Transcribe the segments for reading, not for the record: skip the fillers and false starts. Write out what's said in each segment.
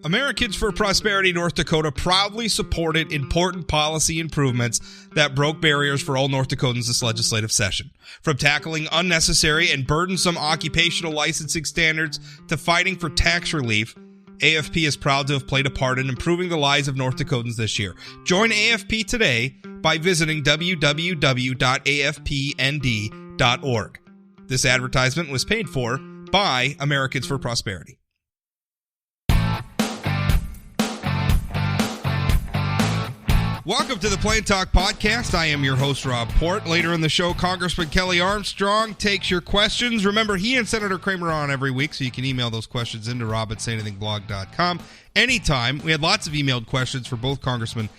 Americans for Prosperity North Dakota proudly supported important policy improvements that broke barriers for all North Dakotans this legislative session. From tackling unnecessary and burdensome occupational licensing standards to fighting for tax relief, AFP is proud to have played a part in improving the lives of North Dakotans this year. Join AFP today by visiting www.afpnd.org. This advertisement was paid for by Americans for Prosperity. Welcome to the Plain Talk Podcast. I am your host, Rob Port. Later in the show, Congressman Kelly Armstrong takes your questions. Remember, he and Senator Kramer are on every week, so you can email those questions into rob@sayanythingblog.com anytime. We had lots of emailed questions for both congressmen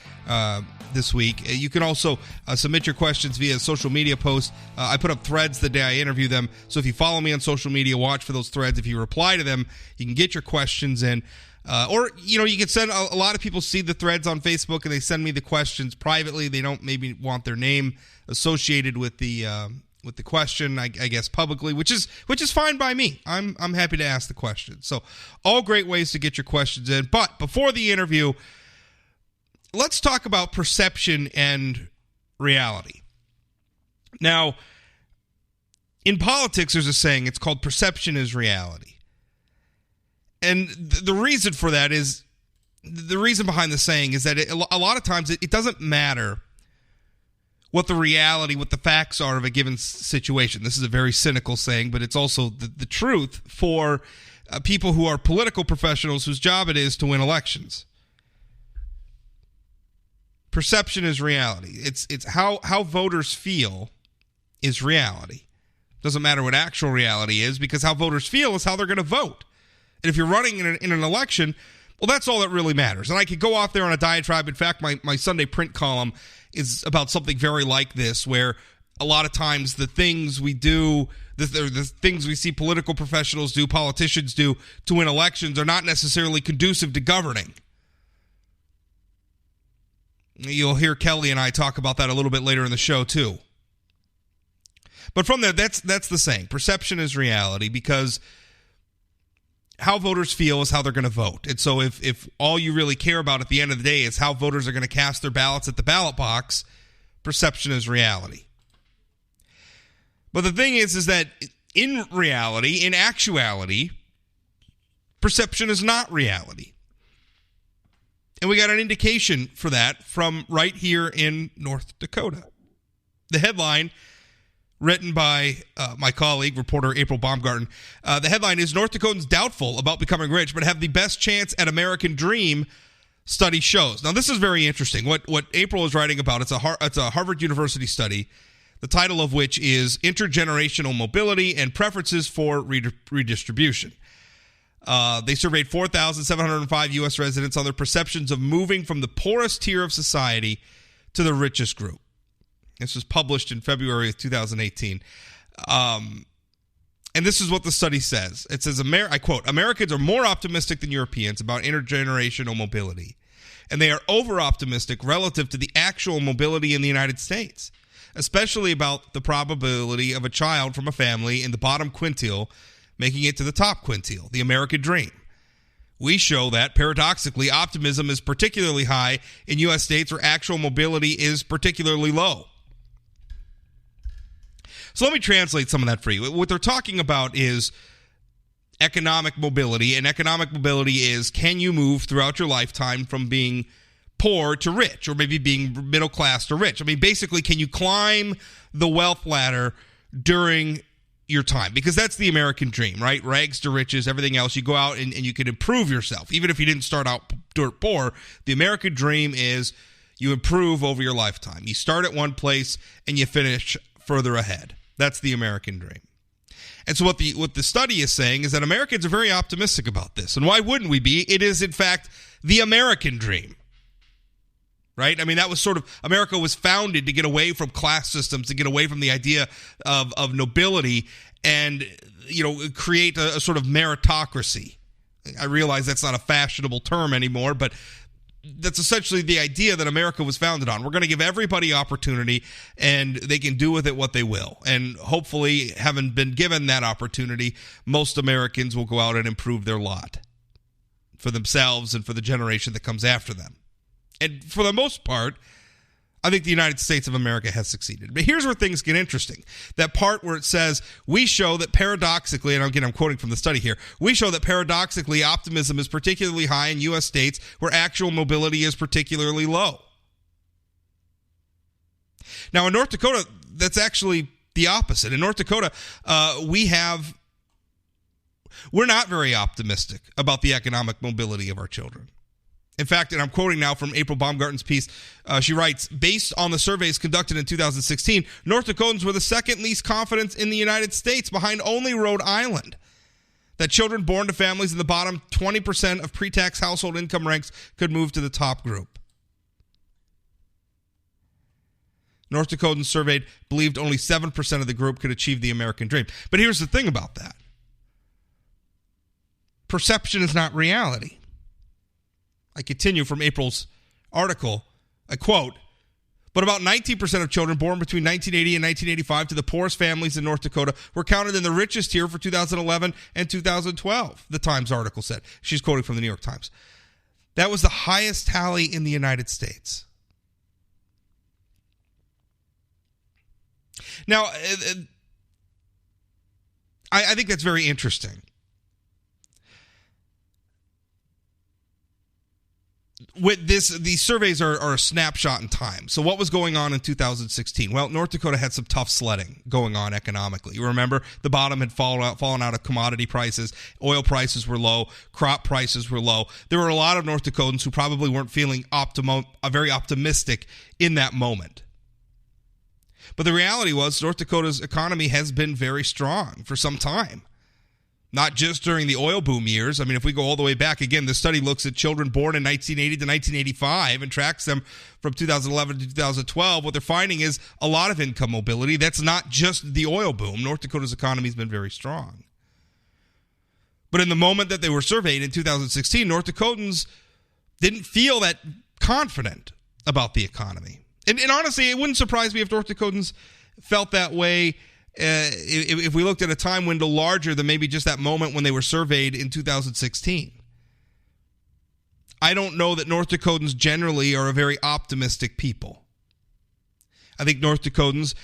this week. You can also submit your questions via social media posts. I put up threads the day I interview them, so if you follow me on social media, watch for those threads. If you reply to them, you can get your questions in. Or, you can send, a lot of people see the threads on Facebook and they send me the questions privately. They don't maybe want their name associated with the question, I guess publicly, which is fine by me. I'm happy to ask the questions. So all great ways to get your questions in. But before the interview, let's talk about perception and reality. Now, in politics, there's a saying, it's called perception is reality. And the reason for that is, the reason behind the saying is that a lot of times it doesn't matter what the reality, what the facts are of a given situation. This is a very cynical saying, but it's also the truth for people who are political professionals whose job it is to win elections. Perception is reality. It's how voters feel is reality. Doesn't matter what actual reality is, because how voters feel is how they're going to vote. And if you're running in an election, well, that's all that really matters. And I could go off there on a diatribe. In fact, my Sunday print column is about something very like this, where a lot of times the things we do, the things we see political professionals do, politicians do to win elections are not necessarily conducive to governing. You'll hear Kelly and I talk about that a little bit later in the show, too. But from there, that's the saying. Perception is reality, because how voters feel is how they're going to vote. And so if all you really care about at the end of the day is how voters are going to cast their ballots at the ballot box, perception is reality. But the thing is that in reality, in actuality, perception is not reality. And we got an indication for that from right here in North Dakota. The headline, written by my colleague, reporter April Baumgarten. The headline is, North Dakotans doubtful about becoming rich, but have the best chance at American dream, study shows. Now, this is very interesting. What April is writing about, it's a Harvard University study, the title of which is Intergenerational Mobility and Preferences for Redistribution. They surveyed 4,705 U.S. residents on their perceptions of moving from the poorest tier of society to the richest group. This was published in February of 2018. And this is what the study says. It says, I quote, Americans are more optimistic than Europeans about intergenerational mobility, and they are over-optimistic relative to the actual mobility in the United States, especially about the probability of a child from a family in the bottom quintile making it to the top quintile, the American dream. We show that, paradoxically, optimism is particularly high in U.S. states where actual mobility is particularly low. So let me translate some of that for you. What they're talking about is economic mobility, and economic mobility is, can you move throughout your lifetime from being poor to rich, or maybe being middle class to rich? I mean, basically, can you climb the wealth ladder during your time? Because that's the American dream, right? Rags to riches, everything else. You go out and you can improve yourself. Even if you didn't start out dirt poor, the American dream is you improve over your lifetime. You start at one place and you finish further ahead. That's the American dream. And so what the study is saying is that Americans are very optimistic about this. And why wouldn't we be? It is, in fact, the American dream. Right? I mean, that was sort of, America was founded to get away from class systems, to get away from the idea of nobility and, create a sort of meritocracy. I realize that's not a fashionable term anymore, but that's essentially the idea that America was founded on. We're going to give everybody opportunity, and they can do with it what they will. And hopefully, having been given that opportunity, most Americans will go out and improve their lot. for themselves and for the generation that comes after them. And for the most part, I think the United States of America has succeeded. But here's where things get interesting. That part where it says, we show that paradoxically, and again, I'm quoting from the study here, we show that paradoxically optimism is particularly high in U.S. states where actual mobility is particularly low. Now, in North Dakota, that's actually the opposite. In North Dakota, we're not very optimistic about the economic mobility of our children. In fact, and I'm quoting now from April Baumgarten's piece, she writes, based on the surveys conducted in 2016, North Dakotans were the second least confident in the United States, behind only Rhode Island. That children born to families in the bottom 20% of pre-tax household income ranks could move to the top group. North Dakotans surveyed believed only 7% of the group could achieve the American dream. But here's the thing about that. Perception is not reality. I continue from April's article, I quote, but about 19% of children born between 1980 and 1985 to the poorest families in North Dakota were counted in the richest tier for 2011 and 2012, the Times article said. She's quoting from the New York Times. That was the highest tally in the United States. Now, I think that's very interesting. With this, these surveys are a snapshot in time. So what was going on in 2016? Well, North Dakota had some tough sledding going on economically. You remember the bottom had fallen out of commodity prices. Oil prices were low. Crop prices were low. There were a lot of North Dakotans who probably weren't feeling very optimistic in that moment. But the reality was North Dakota's economy has been very strong for some time. Not just during the oil boom years. I mean, if we go all the way back, again, the study looks at children born in 1980 to 1985 and tracks them from 2011 to 2012. What they're finding is a lot of income mobility. That's not just the oil boom. North Dakota's economy has been very strong. But in the moment that they were surveyed in 2016, North Dakotans didn't feel that confident about the economy. And honestly, it wouldn't surprise me if North Dakotans felt that way if we looked at a time window larger than maybe just that moment when they were surveyed in 2016. I don't know that North Dakotans generally are a very optimistic people. I think North Dakotans,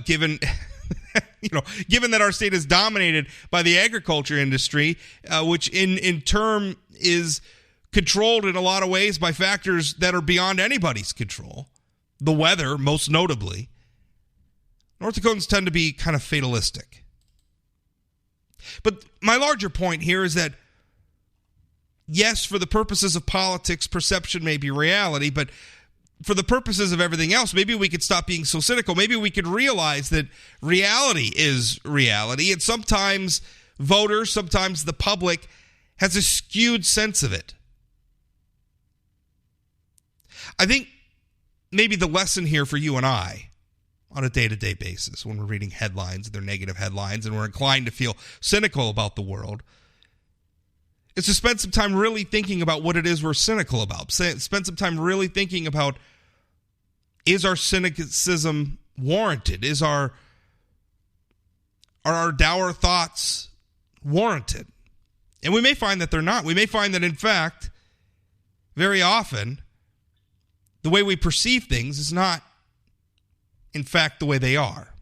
given that our state is dominated by the agriculture industry, which in turn is controlled in a lot of ways by factors that are beyond anybody's control, the weather most notably, North Dakotans tend to be kind of fatalistic. But my larger point here is that, yes, for the purposes of politics, perception may be reality, but for the purposes of everything else, maybe we could stop being so cynical. Maybe we could realize that reality is reality, and sometimes voters, sometimes the public has a skewed sense of it. I think maybe the lesson here for you and I on a day-to-day basis when we're reading headlines, they're negative headlines, and we're inclined to feel cynical about the world, is to spend some time really thinking about what it is we're cynical about. Spend some time really thinking about, is our cynicism warranted? Is are our dour thoughts warranted? And we may find that they're not. We may find that, in fact, very often, the way we perceive things is not, in fact, the way they are.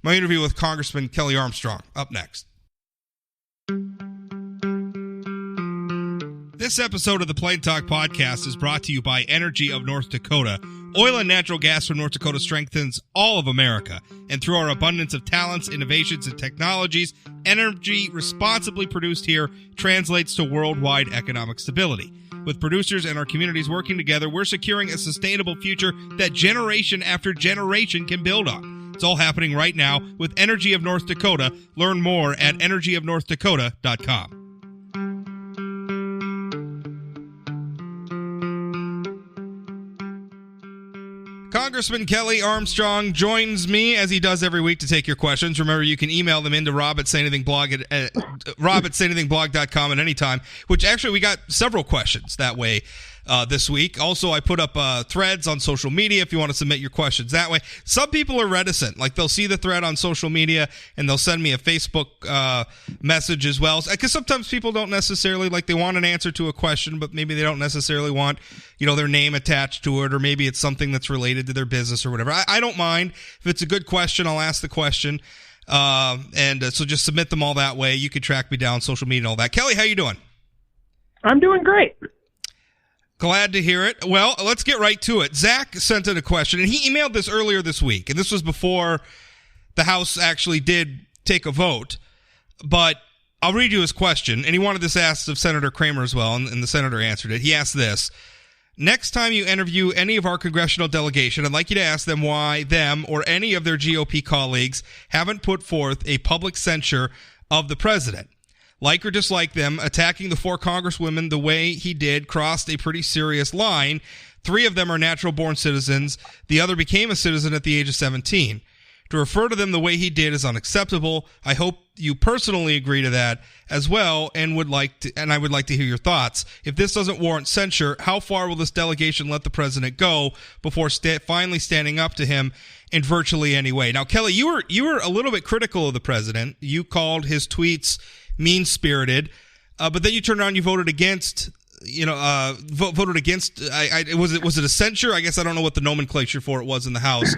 My interview with Congressman Kelly Armstrong, up next. This episode of the Plain Talk Podcast is brought to you by Energy of North Dakota. Oil and natural gas from North Dakota strengthens all of America. And through our abundance of talents, innovations, and technologies, energy responsibly produced here translates to worldwide economic stability. With producers and our communities working together, we're securing a sustainable future that generation after generation can build on. It's all happening right now with Energy of North Dakota. Learn more at energyofnorthdakota.com. Congressman Kelly Armstrong joins me, as he does every week, to take your questions. Remember, you can email them into Rob at sayanythingblog at Rob at sayanythingblog.com at any time, which actually we got several questions that way this week. Also, I put up threads on social media if you want to submit your questions that way. Some people are reticent. Like, they'll see the thread on social media and they'll send me a Facebook message as well. Because sometimes people don't necessarily, like, they want an answer to a question, but maybe they don't necessarily want, their name attached to it, or maybe it's something that's related to their business or whatever. I don't mind. If it's a good question, I'll ask the question. So just submit them all that way. You can track me down, social media and all that. Kelly, how you doing? I'm doing great. Glad to hear it. Well, let's get right to it. Zach sent in a question, and he emailed this earlier this week, and this was before the House actually did take a vote. But I'll read you his question, and he wanted this asked of Senator Kramer as well, and the senator answered it. He asked this: next time you interview any of our congressional delegation, I'd like you to ask them why them or any of their GOP colleagues haven't put forth a public censure of the president. Like or dislike them, attacking the 4 congresswomen the way he did crossed a pretty serious line. 3 of them are natural-born citizens. The other became a citizen at the age of 17. To refer to them the way he did is unacceptable. I hope you personally agree to that as well, and I would like to hear your thoughts. If this doesn't warrant censure, how far will this delegation let the president go before finally standing up to him in virtually any way? Now, Kelly, you were a little bit critical of the president. You called his tweets mean-spirited, but then you turned around, you voted against. Voted against. Was it a censure? I guess I don't know what the nomenclature for it was in the House,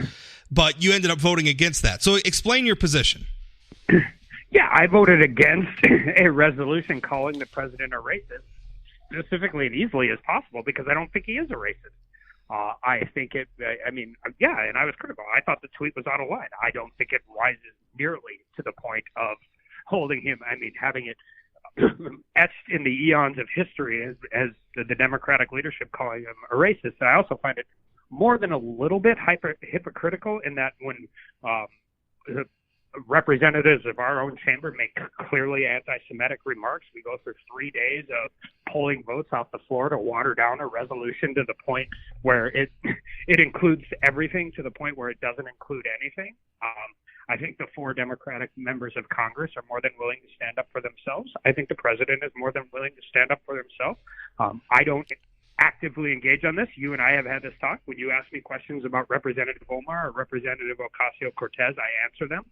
but you ended up voting against that. So explain your position. Yeah, I voted against a resolution calling the president a racist, specifically and easily as possible, because I don't think he is a racist. I think and I was critical. I thought the tweet was out of line. I don't think it rises nearly to the point of holding him, having it etched in the eons of history as the Democratic leadership calling him a racist. I also find it more than a little bit hypocritical in that when representatives of our own chamber make clearly anti-Semitic remarks, we go through 3 days of pulling votes off the floor to water down a resolution to the point where it includes everything to the point where it doesn't include anything. I think the 4 Democratic members of Congress are more than willing to stand up for themselves. I think the president is more than willing to stand up for himself. I don't actively engage on this. You and I have had this talk. When you ask me questions about Representative Omar or Representative Ocasio-Cortez, I answer them.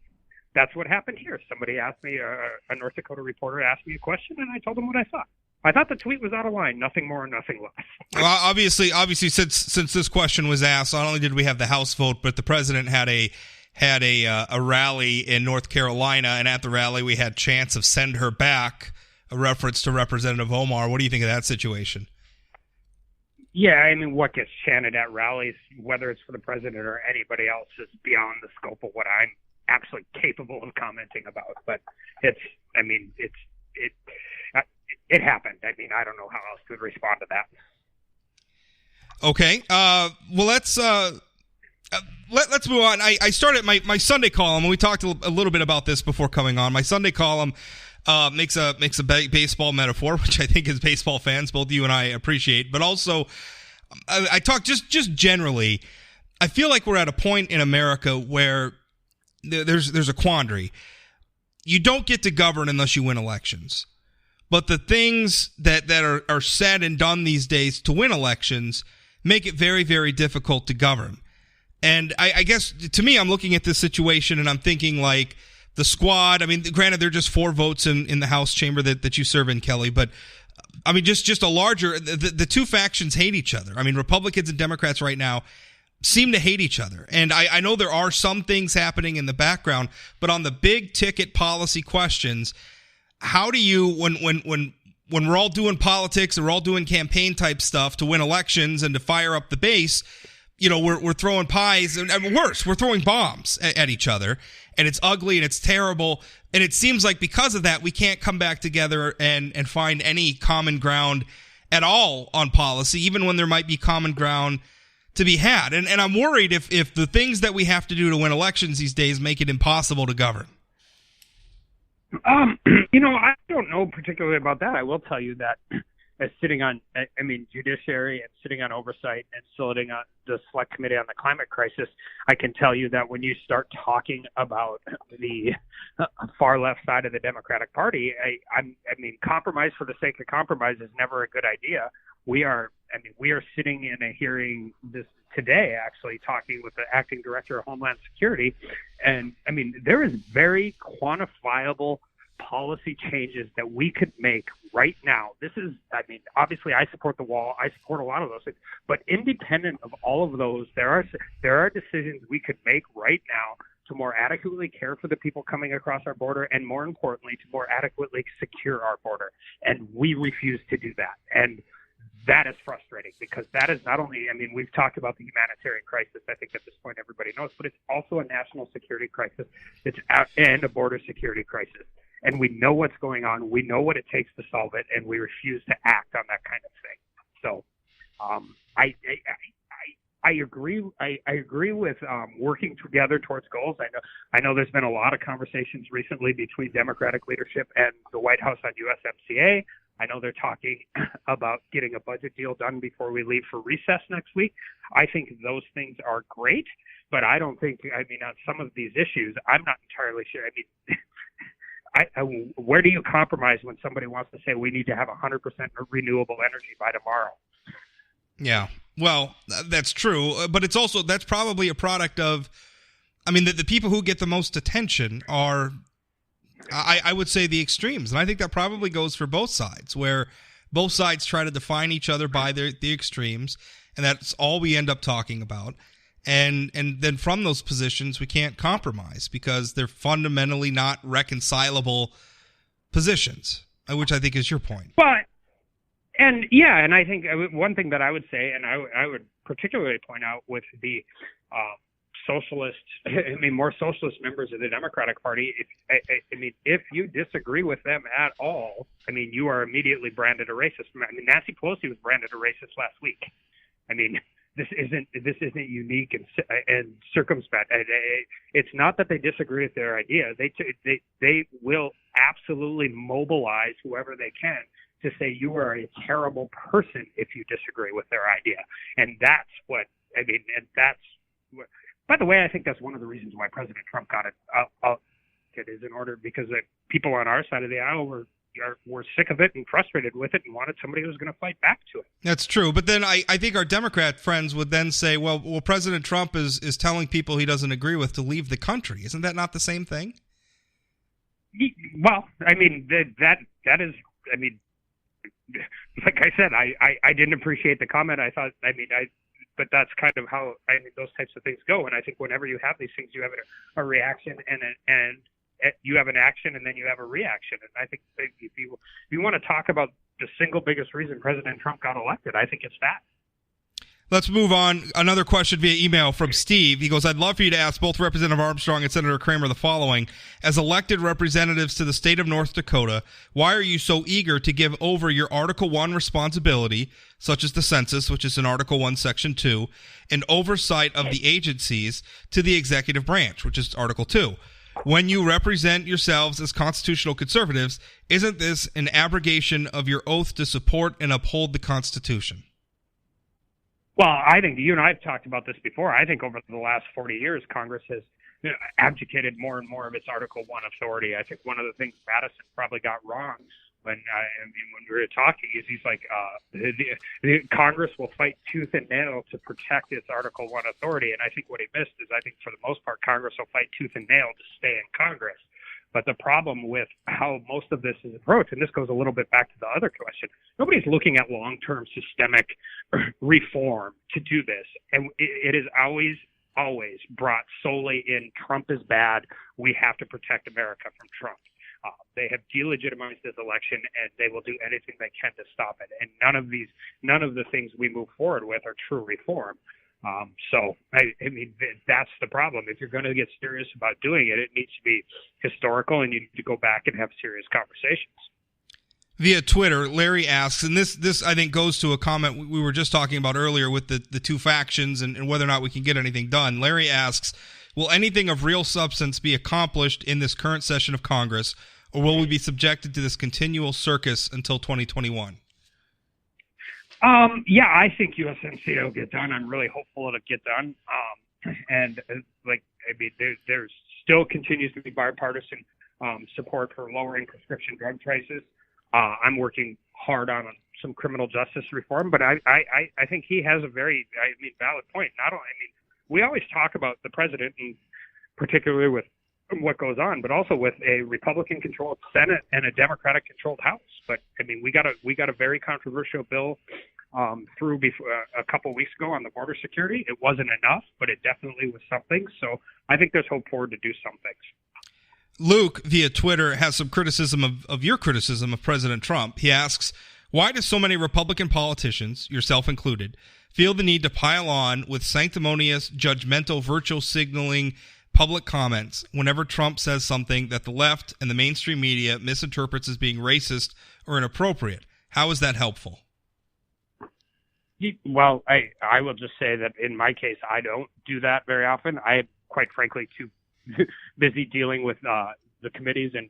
That's what happened here. Somebody asked me, a North Dakota reporter asked me a question, and I told them what I thought. I thought the tweet was out of line, nothing more and nothing less. Well, obviously, since this question was asked, not only did we have the House vote, but the president had a rally in North Carolina, and at the rally we had chants of "send her back," a reference to Representative Omar. What do you think of that situation? Yeah, what gets chanted at rallies, whether it's for the president or anybody else, is beyond the scope of what I'm actually capable of commenting about. But it happened. I don't know how else to respond to that. Okay. Well, let's move on. I started my Sunday column, and we talked a little bit about this before coming on. My Sunday column makes a baseball metaphor, which I think as baseball fans, both you and I appreciate. But also, I talk just generally. I feel like we're at a point in America where there's a quandary. You don't get to govern unless you win elections. But the things that are said and done these days to win elections make it very, very difficult to govern. And I guess, to me, I'm looking at this situation and I'm thinking, like, the squad. Granted, they're just 4 votes in the House chamber that you serve in, Kelly. But, just a larger – the 2 factions hate each other. Republicans and Democrats right now seem to hate each other. And I know there are some things happening in the background, but on the big-ticket policy questions – how do you, when we're all doing politics and we're all doing campaign-type stuff to win elections and to fire up the base, we're throwing pies, and worse, we're throwing bombs at each other, and it's ugly and it's terrible, and it seems like because of that, we can't come back together and find any common ground at all on policy, even when there might be common ground to be had. And I'm worried if the things that we have to do to win elections these days make it impossible to govern. I don't know particularly about that. I will tell you that as sitting on, judiciary and sitting on oversight and sitting on the select committee on the climate crisis, I can tell you that when you start talking about the far left side of the Democratic Party, compromise for the sake of compromise is never a good idea. We are I mean, we are sitting in a hearing this today, actually talking with the acting director of Homeland Security. And I mean, there is very quantifiable policy changes that we could make right now. This is, I mean, obviously I support the wall. I support a lot of those things, but independent of all of those, there are decisions we could make right now to more adequately care for the people coming across our border, and more importantly, to more adequately secure our border. And we refuse to do that. And that is frustrating, because that is not only, I mean, we've talked about the humanitarian crisis. I think at this point everybody knows, but it's also a national security crisis. And a border security crisis. And we know what's going on. We know what it takes to solve it, and we refuse to act on that kind of thing. So, I agree. I agree with working together towards goals. I know there's been a lot of conversations recently between Democratic leadership and the White House on USMCA. I know they're talking about getting a budget deal done before we leave for recess next week. I think those things are great, but I don't think, I mean, on some of these issues, I'm not entirely sure. I mean, where do you compromise when somebody wants to say we need to have 100% renewable energy by tomorrow? Yeah, well, that's true, but it's also, that's probably a product of, I mean, the people who get the most attention are, I would say, the extremes, and I think that probably goes for both sides, where both sides try to define each other by the extremes, and that's all we end up talking about. And then from those positions, we can't compromise because they're fundamentally not reconcilable positions, which I think is your point. But, and yeah, and I think one thing that I would say, and I would particularly point out with the socialist, I mean, more socialist members of the Democratic Party, I mean, if you disagree with them at all, I mean, you are immediately branded a racist. I mean, Nancy Pelosi was branded a racist last week. I mean, this isn't unique and circumspect. It's not that they disagree with their idea. They will absolutely mobilize whoever they can to say you are a terrible person if you disagree with their idea. And that's what, I mean, and that's what, by the way, I think that's one of the reasons why President Trump got it out. It is in order, because the people on our side of the aisle were sick of it and frustrated with it and wanted somebody who was going to fight back to it. That's true. But then I think our Democrat friends would then say, well, President Trump is telling people he doesn't agree with to leave the country. Isn't that not the same thing? Well, I mean, that is, I mean, like I said, I didn't appreciate the comment. I thought, I mean, but that's kind of how, I mean, those types of things go. And I think whenever you have these things, you have a reaction and you have an action, and then you have a reaction. And I think if you want to talk about the single biggest reason President Trump got elected, I think it's that. Let's move on. Another question via email from Steve. He goes, I'd love for you to ask both Representative Armstrong and Senator Kramer the following. As elected representatives to the state of North Dakota, why are you so eager to give over your Article 1 responsibility, such as the census, which is in Article 1, Section 2, and oversight of the agencies to the executive branch, which is Article 2? When you represent yourselves as constitutional conservatives, isn't this an abrogation of your oath to support and uphold the Constitution? Well, I think you and I have talked about this before. I think over the last 40 years, Congress has abdicated more and more of its Article 1 authority. I think one of the things Madison probably got wrong when we were talking is he's like, the Congress will fight tooth and nail to protect its Article 1 authority. And I think what he missed is I think for the most part, Congress will fight tooth and nail to stay in Congress. But the problem with how most of this is approached, and this goes a little bit back to the other question, nobody's looking at long-term systemic reform to do this. And it is always brought solely in Trump is bad, we have to protect America from Trump. They have delegitimized this election, and they will do anything they can to stop it. And none of the things we move forward with are true reform. So, I mean, that's the problem. If you're going to get serious about doing it, it needs to be historical, and you need to go back and have serious conversations. Via Twitter, Larry asks, and this I think goes to a comment we were just talking about earlier with the two factions and whether or not we can get anything done. Larry asks, will anything of real substance be accomplished in this current session of Congress, or will we be subjected to this continual circus until 2021? Yeah, I think USMCA will get done. I'm really hopeful it'll get done. There still continues to be bipartisan support for lowering prescription drug prices. I'm working hard on some criminal justice reform. But I think he has a very, valid point. We always talk about the president, and particularly with what goes on, but also with a Republican-controlled Senate and a Democratic-controlled House. But we got a very controversial bill through a couple weeks ago on the border security. It wasn't enough, but it definitely was something. So I think there's hope forward to do some things. Luke, via Twitter, has some criticism of your criticism of President Trump. He asks, why do so many Republican politicians, yourself included, feel the need to pile on with sanctimonious, judgmental, virtual signaling public comments whenever Trump says something that the left and the mainstream media misinterprets as being racist or inappropriate? How is that helpful? Well, I will just say that in my case, I don't do that very often. I am, quite frankly, too busy dealing with the committees and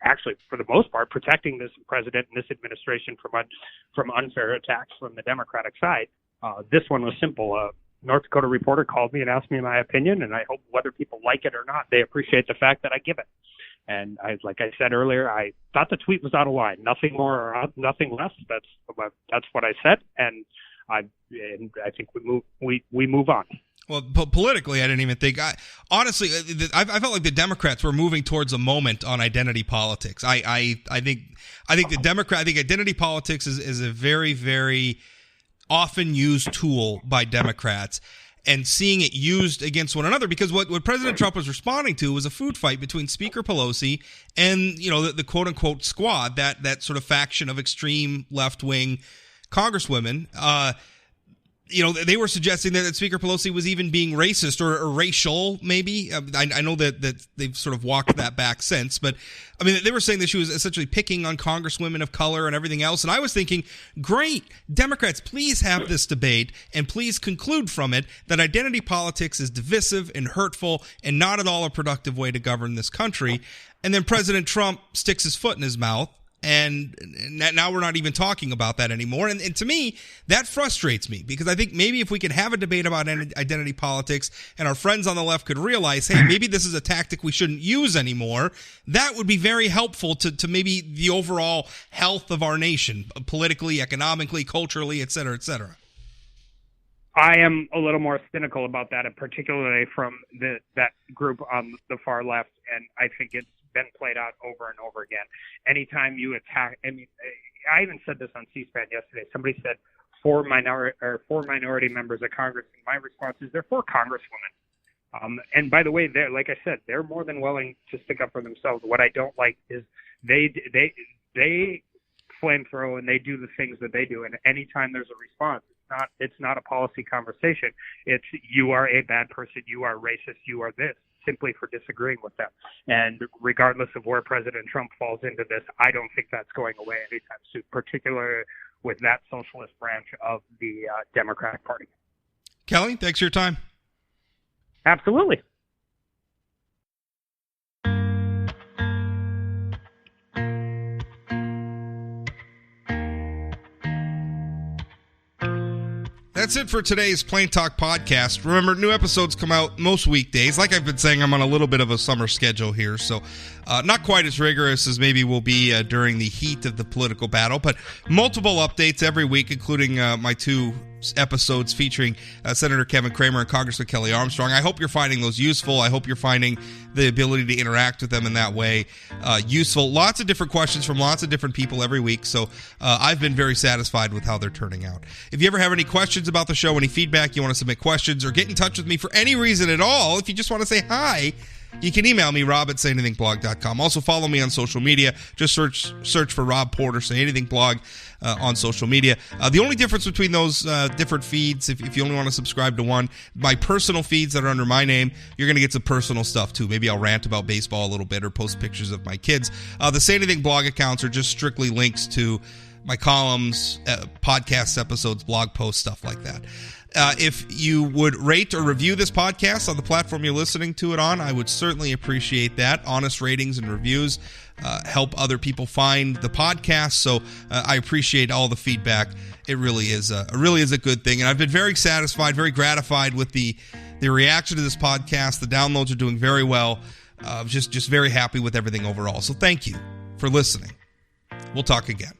actually, for the most part, protecting this president and this administration from unfair attacks from the Democratic side. This one was simple. A North Dakota reporter called me and asked me my opinion, and I hope whether people like it or not, they appreciate the fact that I give it. And like I said earlier, I thought the tweet was out of line. Nothing more or nothing less. That's what I said, and I think we move on. Well, politically, I didn't even think. Honestly, I felt like the Democrats were moving towards a moment on identity politics. I think identity politics is a very, very often used tool by Democrats, and seeing it used against one another, because what President Trump was responding to was a food fight between Speaker Pelosi and the quote unquote squad, that sort of faction of extreme left wing congresswomen. They were suggesting that Speaker Pelosi was even being racist or racial, maybe. I know that they've sort of walked that back since, but they were saying that she was essentially picking on congresswomen of color and everything else. And I was thinking, great, Democrats, please have this debate and please conclude from it that identity politics is divisive and hurtful and not at all a productive way to govern this country. And then President Trump sticks his foot in his mouth. And now we're not even talking about that anymore. And to me, that frustrates me, because I think maybe if we could have a debate about identity politics and our friends on the left could realize, hey, maybe this is a tactic we shouldn't use anymore, that would be very helpful to maybe the overall health of our nation, politically, economically, culturally, et cetera, et cetera. I am a little more cynical about that, and particularly from that group on the far left, and I think it's been played out over and over again. Anytime you attack, I even said this on C-SPAN yesterday. Somebody said four minority members of Congress, and my response is they're 4 congresswomen. And by the way, like I said, they're more than willing to stick up for themselves. What I don't like is they flamethrow and they do the things that they do. And anytime there's a response, it's not a policy conversation. It's you are a bad person, you are racist, you are this, simply for disagreeing with them. And regardless of where President Trump falls into this, I don't think that's going away anytime soon, particularly with that socialist branch of the Democratic Party. Kelly, thanks for your time. Absolutely. That's it for today's Plain Talk podcast. Remember, new episodes come out most weekdays. Like I've been saying, I'm on a little bit of a summer schedule here, so not quite as rigorous as maybe will be during the heat of the political battle, but multiple updates every week, including my 2 episodes featuring Senator Kevin Cramer and Congressman Kelly Armstrong. I hope you're finding those useful. I hope you're finding the ability to interact with them in that way useful. Lots of different questions from lots of different people every week, so I've been very satisfied with how they're turning out. If you ever have any questions about the show, any feedback, you want to submit questions, or get in touch with me for any reason at all, if you just want to say hi, you can email me, rob@sayanythingblog.com. Also, follow me on social media. Just search for Rob Porter, Say Anything Blog on social media. The only difference between those different feeds, if you only want to subscribe to one, my personal feeds that are under my name, you're going to get some personal stuff too. Maybe I'll rant about baseball a little bit or post pictures of my kids. The Say Anything Blog accounts are just strictly links to my columns, podcasts, episodes, blog posts, stuff like that. If you would rate or review this podcast on the platform you're listening to it on, I would certainly appreciate that. Honest ratings and reviews help other people find the podcast, so I appreciate all the feedback. It really is a good thing, and I've been very satisfied, very gratified with the reaction to this podcast. The downloads are doing very well. Just very happy with everything overall. So thank you for listening. We'll talk again.